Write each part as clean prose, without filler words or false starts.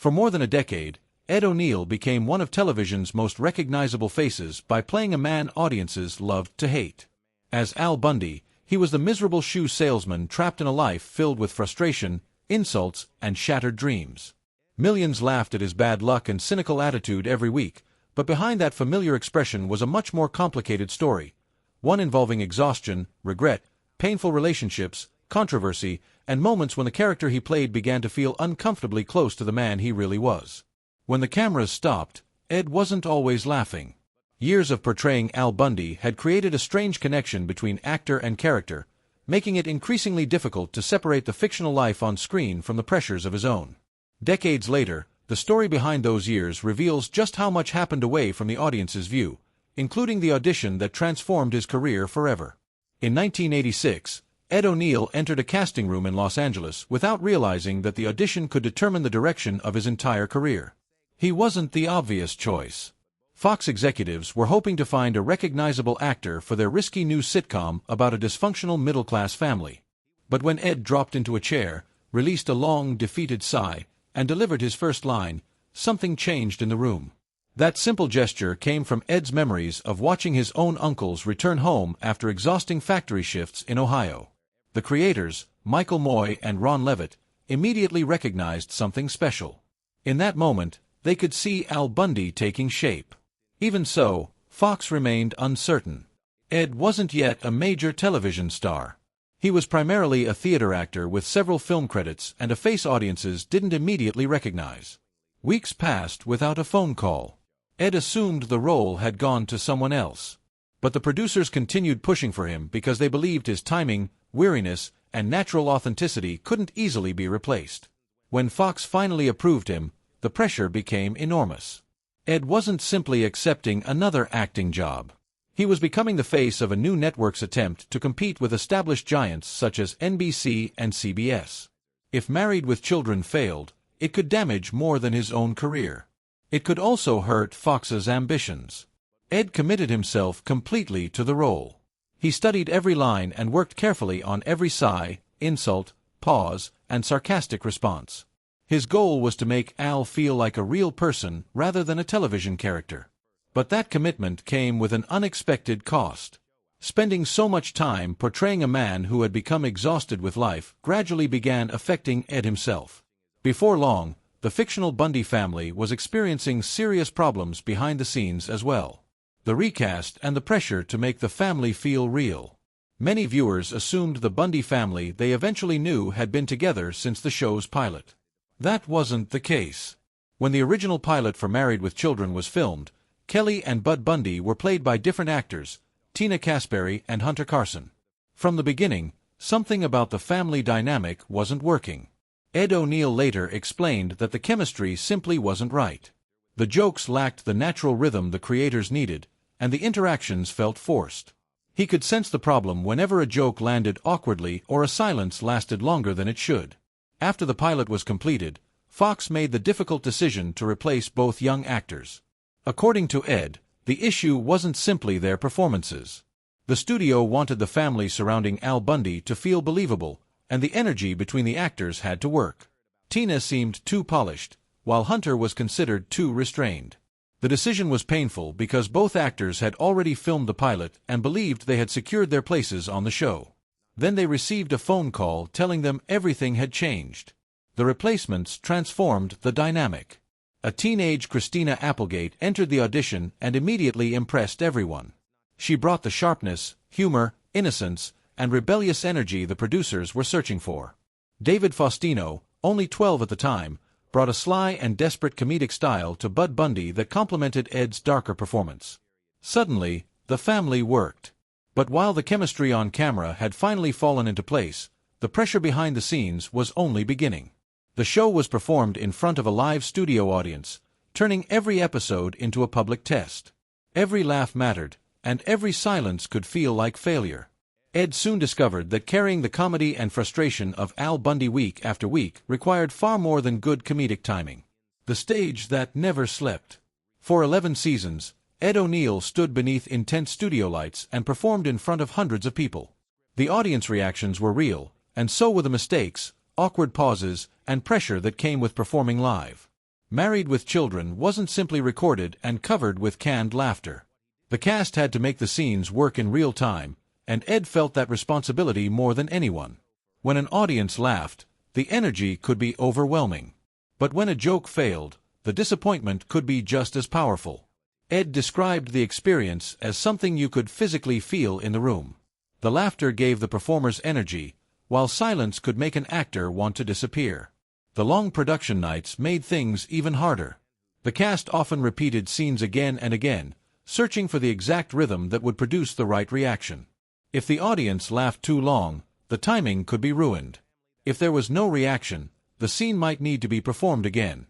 For more than a decade, Ed O'Neill became one of television's most recognizable faces by playing a man audiences loved to hate. As Al Bundy, he was the miserable shoe salesman trapped in a life filled with frustration, insults, and shattered dreams. Millions laughed at his bad luck and cynical attitude every week, but behind that familiar expression was a much more complicated story, one involving exhaustion, regret, painful relationships, controversy, and moments when the character he played began to feel uncomfortably close to the man he really was. When the cameras stopped, Ed wasn't always laughing. Years of portraying Al Bundy had created a strange connection between actor and character, making it increasingly difficult to separate the fictional life on screen from the pressures of his own. Decades later, the story behind those years reveals just how much happened away from the audience's view, including the audition that transformed his career forever. In 1986, Ed O'Neill entered a casting room in Los Angeles without realizing that the audition could determine the direction of his entire career. He wasn't the obvious choice. Fox executives were hoping to find a recognizable actor for their risky new sitcom about a dysfunctional middle-class family. But when Ed dropped into a chair, released a long, defeated sigh, and delivered his first line, something changed in the room. That simple gesture came from Ed's memories of watching his own uncles return home after exhausting factory shifts in Ohio. The creators, Michael Moy and Ron Levitt, immediately recognized something special. In that moment, they could see Al Bundy taking shape. Even so, Fox remained uncertain. Ed wasn't yet a major television star. He was primarily a theater actor with several film credits and a face audiences didn't immediately recognize. Weeks passed without a phone call. Ed assumed the role had gone to someone else. But the producers continued pushing for him because they believed his timing, weariness, and natural authenticity couldn't easily be replaced. When Fox finally approved him, the pressure became enormous. Ed wasn't simply accepting another acting job. He was becoming the face of a new network's attempt to compete with established giants such as NBC and CBS. If Married with Children failed, it could damage more than his own career. It could also hurt Fox's ambitions. Ed committed himself completely to the role. He studied every line and worked carefully on every sigh, insult, pause, and sarcastic response. His goal was to make Al feel like a real person rather than a television character. But that commitment came with an unexpected cost. Spending so much time portraying a man who had become exhausted with life gradually began affecting Ed himself. Before long, the fictional Bundy family was experiencing serious problems behind the scenes as well. The recast and the pressure to make the family feel real. Many viewers assumed the Bundy family they eventually knew had been together since the show's pilot. That wasn't the case. When the original pilot for Married with Children was filmed, Kelly and Bud Bundy were played by different actors, Tina Caspary and Hunter Carson. From the beginning, something about the family dynamic wasn't working. Ed O'Neill later explained that the chemistry simply wasn't right. The jokes lacked the natural rhythm the creators needed, and the interactions felt forced. He could sense the problem whenever a joke landed awkwardly or a silence lasted longer than it should. After the pilot was completed, Fox made the difficult decision to replace both young actors. According to Ed, the issue wasn't simply their performances. The studio wanted the family surrounding Al Bundy to feel believable, and the energy between the actors had to work. Tina seemed too polished, while Hunter was considered too restrained. The decision was painful because both actors had already filmed the pilot and believed they had secured their places on the show. Then they received a phone call telling them everything had changed. The replacements transformed the dynamic. A teenage Christina Applegate entered the audition and immediately impressed everyone. She brought the sharpness, humor, innocence, and rebellious energy the producers were searching for. David Faustino, only 12 at the time, brought a sly and desperate comedic style to Bud Bundy that complemented Ed's darker performance. Suddenly, the family worked. But while the chemistry on camera had finally fallen into place, the pressure behind the scenes was only beginning. The show was performed in front of a live studio audience, turning every episode into a public test. Every laugh mattered, and every silence could feel like failure. Ed soon discovered that carrying the comedy and frustration of Al Bundy week after week required far more than good comedic timing. The stage that never slept. For 11 seasons, Ed O'Neill stood beneath intense studio lights and performed in front of hundreds of people. The audience reactions were real, and so were the mistakes, awkward pauses, and pressure that came with performing live. Married with Children wasn't simply recorded and covered with canned laughter. The cast had to make the scenes work in real time, and Ed felt that responsibility more than anyone. When an audience laughed, the energy could be overwhelming. But when a joke failed, the disappointment could be just as powerful. Ed described the experience as something you could physically feel in the room. The laughter gave the performers energy, while silence could make an actor want to disappear. The long production nights made things even harder. The cast often repeated scenes again and again, searching for the exact rhythm that would produce the right reaction. If the audience laughed too long, the timing could be ruined. If there was no reaction, the scene might need to be performed again.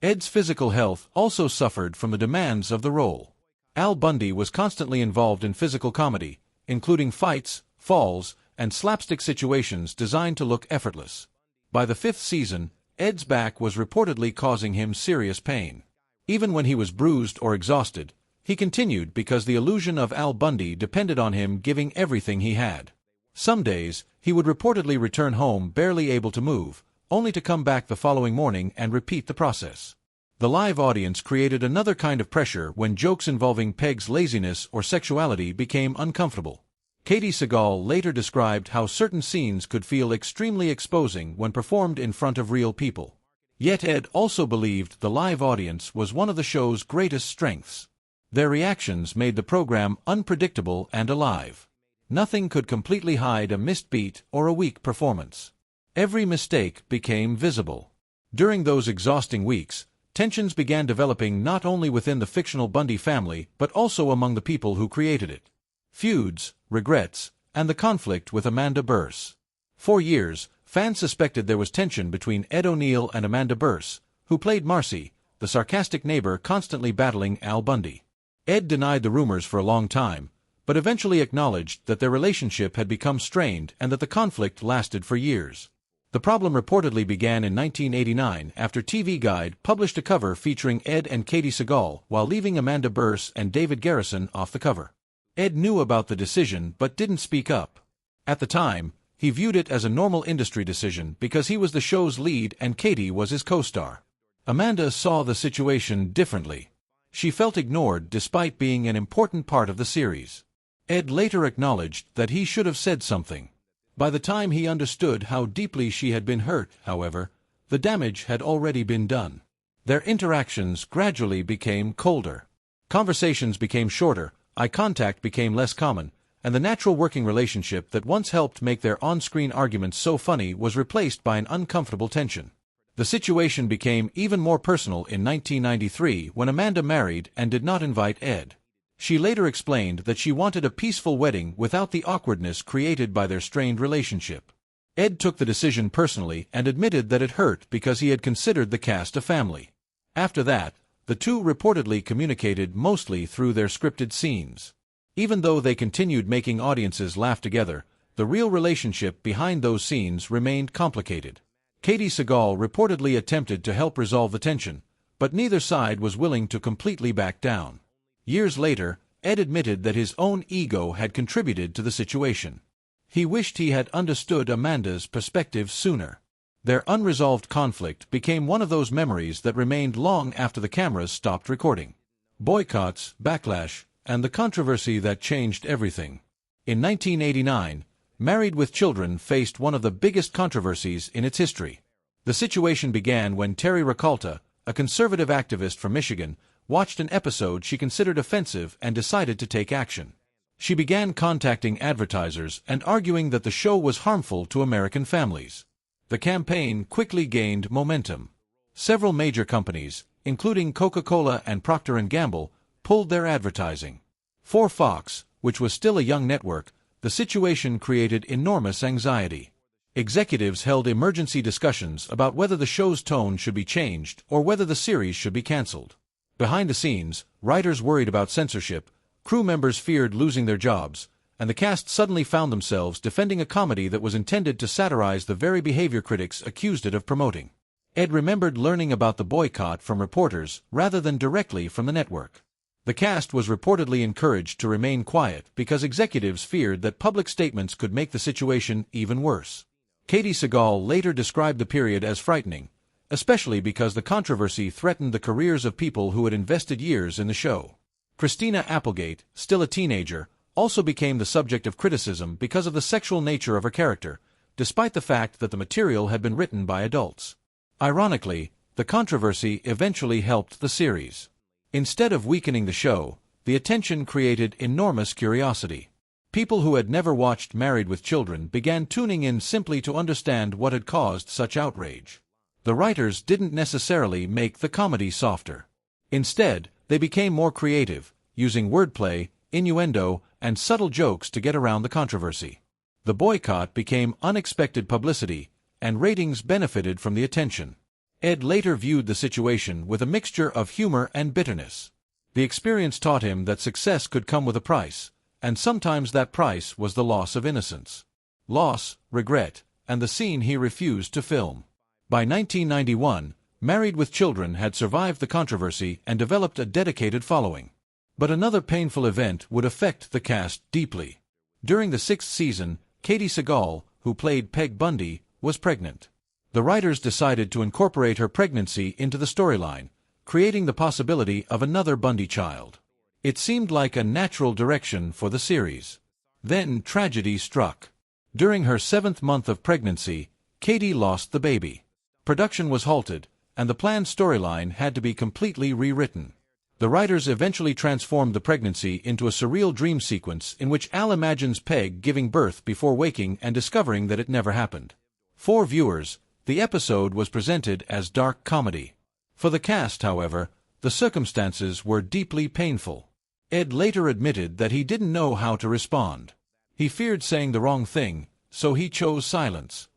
Ed's physical health also suffered from the demands of the role. Al Bundy was constantly involved in physical comedy, including fights, falls, and slapstick situations designed to look effortless. By the 5th season, Ed's back was reportedly causing him serious pain. Even when he was bruised or exhausted, he continued because the illusion of Al Bundy depended on him giving everything he had. Some days, he would reportedly return home barely able to move, only to come back the following morning and repeat the process. The live audience created another kind of pressure when jokes involving Peg's laziness or sexuality became uncomfortable. Katie Sagal later described how certain scenes could feel extremely exposing when performed in front of real people. Yet Ed also believed the live audience was one of the show's greatest strengths. Their reactions made the program unpredictable and alive. Nothing could completely hide a missed beat or a weak performance. Every mistake became visible. During those exhausting weeks, tensions began developing not only within the fictional Bundy family but also among the people who created it. Feuds, regrets, and the conflict with Amanda Bearse. For years, fans suspected there was tension between Ed O'Neill and Amanda Bearse, who played Marcy, the sarcastic neighbor constantly battling Al Bundy. Ed denied the rumors for a long time, but eventually acknowledged that their relationship had become strained and that the conflict lasted for years. The problem reportedly began in 1989 after TV Guide published a cover featuring Ed and Katie Sagal while leaving Amanda Bearse and David Garrison off the cover. Ed knew about the decision but didn't speak up. At the time, he viewed it as a normal industry decision because he was the show's lead and Katie was his co-star. Amanda saw the situation differently. She felt ignored despite being an important part of the series. Ed later acknowledged that he should have said something. By the time he understood how deeply she had been hurt, however, the damage had already been done. Their interactions gradually became colder. Conversations became shorter, eye contact became less common, and the natural working relationship that once helped make their on-screen arguments so funny was replaced by an uncomfortable tension. The situation became even more personal in 1993 when Amanda married and did not invite Ed. She later explained that she wanted a peaceful wedding without the awkwardness created by their strained relationship. Ed took the decision personally and admitted that it hurt because he had considered the cast a family. After that, the two reportedly communicated mostly through their scripted scenes. Even though they continued making audiences laugh together, the real relationship behind those scenes remained complicated. Katie Sagal reportedly attempted to help resolve the tension, but neither side was willing to completely back down. Years later, Ed admitted that his own ego had contributed to the situation. He wished he had understood Amanda's perspective sooner. Their unresolved conflict became one of those memories that remained long after the cameras stopped recording. Boycotts, backlash, and the controversy that changed everything. In 1989, Married with Children faced one of the biggest controversies in its history. The situation began when Terry Racalta, a conservative activist from Michigan, watched an episode she considered offensive and decided to take action. She began contacting advertisers and arguing that the show was harmful to American families. The campaign quickly gained momentum. Several major companies, including Coca-Cola and Procter & Gamble, pulled their advertising. For Fox, which was still a young network, the situation created enormous anxiety. Executives held emergency discussions about whether the show's tone should be changed or whether the series should be canceled. Behind the scenes, writers worried about censorship, crew members feared losing their jobs, and the cast suddenly found themselves defending a comedy that was intended to satirize the very behavior critics accused it of promoting. Ed remembered learning about the boycott from reporters rather than directly from the network. The cast was reportedly encouraged to remain quiet because executives feared that public statements could make the situation even worse. Katie Sagal later described the period as frightening, especially because the controversy threatened the careers of people who had invested years in the show. Christina Applegate, still a teenager, also became the subject of criticism because of the sexual nature of her character, despite the fact that the material had been written by adults. Ironically, the controversy eventually helped the series. Instead of weakening the show, the attention created enormous curiosity. People who had never watched Married with Children began tuning in simply to understand what had caused such outrage. The writers didn't necessarily make the comedy softer. Instead, they became more creative, using wordplay, innuendo, and subtle jokes to get around the controversy. The boycott became unexpected publicity, and ratings benefited from the attention. Ed later viewed the situation with a mixture of humor and bitterness. The experience taught him that success could come with a price, and sometimes that price was the loss of innocence. Loss, regret, and the scene he refused to film. By 1991, Married with Children had survived the controversy and developed a dedicated following. But another painful event would affect the cast deeply. During the 6th season, Katie Sagal, who played Peg Bundy, was pregnant. The writers decided to incorporate her pregnancy into the storyline, creating the possibility of another Bundy child. It seemed like a natural direction for the series. Then tragedy struck. During her 7th month of pregnancy, Katie lost the baby. Production was halted, and the planned storyline had to be completely rewritten. The writers eventually transformed the pregnancy into a surreal dream sequence in which Al imagines Peg giving birth before waking and discovering that it never happened. For viewers, the episode was presented as dark comedy. For the cast, however, the circumstances were deeply painful. Ed later admitted that he didn't know how to respond. He feared saying the wrong thing, so he chose silence.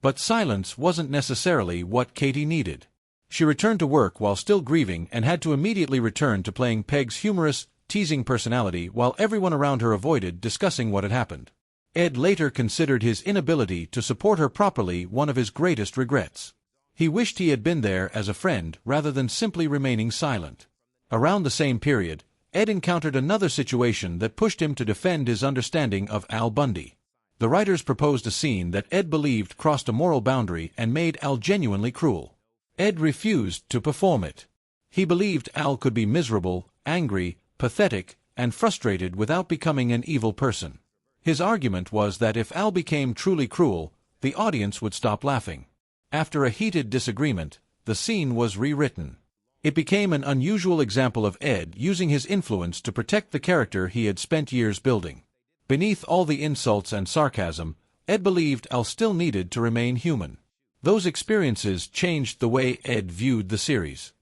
But silence wasn't necessarily what Katie needed. She returned to work while still grieving and had to immediately return to playing Peg's humorous, teasing personality while everyone around her avoided discussing what had happened. Ed later considered his inability to support her properly one of his greatest regrets. He wished he had been there as a friend rather than simply remaining silent. Around the same period, Ed encountered another situation that pushed him to defend his understanding of Al Bundy. The writers proposed a scene that Ed believed crossed a moral boundary and made Al genuinely cruel. Ed refused to perform it. He believed Al could be miserable, angry, pathetic, and frustrated without becoming an evil person. His argument was that if Al became truly cruel, the audience would stop laughing. After a heated disagreement, the scene was rewritten. It became an unusual example of Ed using his influence to protect the character he had spent years building. Beneath all the insults and sarcasm, Ed believed Al still needed to remain human. Those experiences changed the way Ed viewed the series.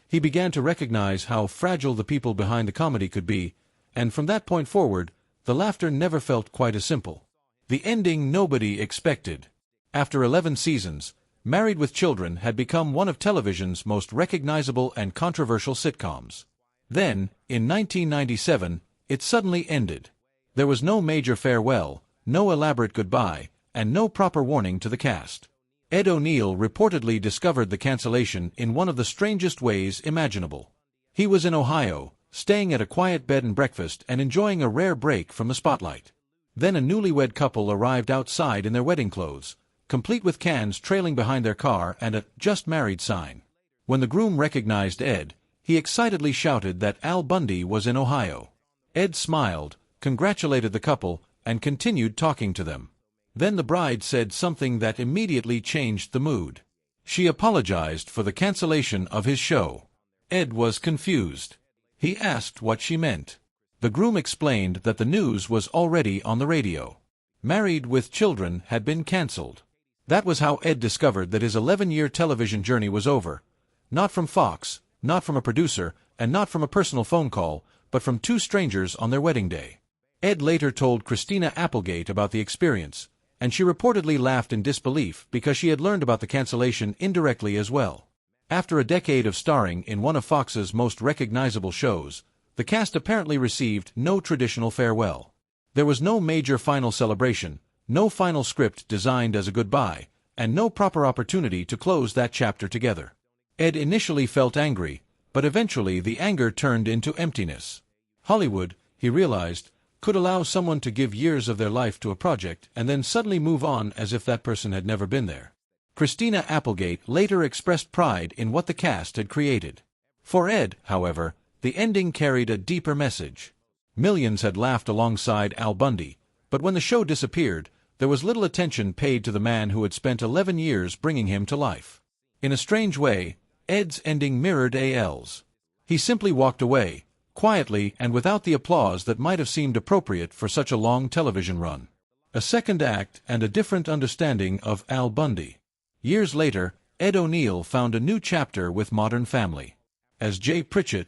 He began to recognize how fragile the people behind the comedy could be, and from that point forward, the laughter never felt quite as simple. The ending nobody expected. After 11 seasons, Married with Children had become one of television's most recognizable and controversial sitcoms. Then, in 1997, it suddenly ended. There was no major farewell, no elaborate goodbye, and no proper warning to the cast. Ed O'Neill reportedly discovered the cancellation in one of the strangest ways imaginable. He was in Ohio, staying at a quiet bed and breakfast and enjoying a rare break from the spotlight. Then a newlywed couple arrived outside in their wedding clothes, complete with cans trailing behind their car and a "Just Married" sign. When the groom recognized Ed, he excitedly shouted that Al Bundy was in Ohio. Ed smiled, congratulated the couple, and continued talking to them. Then the bride said something that immediately changed the mood. She apologized for the cancellation of his show. Ed was confused. He asked what she meant. The groom explained that the news was already on the radio. Married with Children had been canceled. That was how Ed discovered that his 11-year television journey was over. Not from Fox, not from a producer, and not from a personal phone call, but from two strangers on their wedding day. Ed later told Christina Applegate about the experience, and she reportedly laughed in disbelief because she had learned about the cancellation indirectly as well. After a decade of starring in one of Fox's most recognizable shows, the cast apparently received no traditional farewell. There was no major final celebration, no final script designed as a goodbye, and no proper opportunity to close that chapter together. Ed initially felt angry, but eventually the anger turned into emptiness. Hollywood, he realized, could allow someone to give years of their life to a project and then suddenly move on as if that person had never been there. Christina Applegate later expressed pride in what the cast had created. For Ed, however, the ending carried a deeper message. Millions had laughed alongside Al Bundy, but when the show disappeared, there was little attention paid to the man who had spent 11 years bringing him to life. In a strange way, Ed's ending mirrored Al's. He simply walked away, quietly and without the applause that might have seemed appropriate for such a long television run. A second act and a different understanding of Al Bundy. Years later, Ed O'Neill found a new chapter with Modern Family. As Jay Pritchett,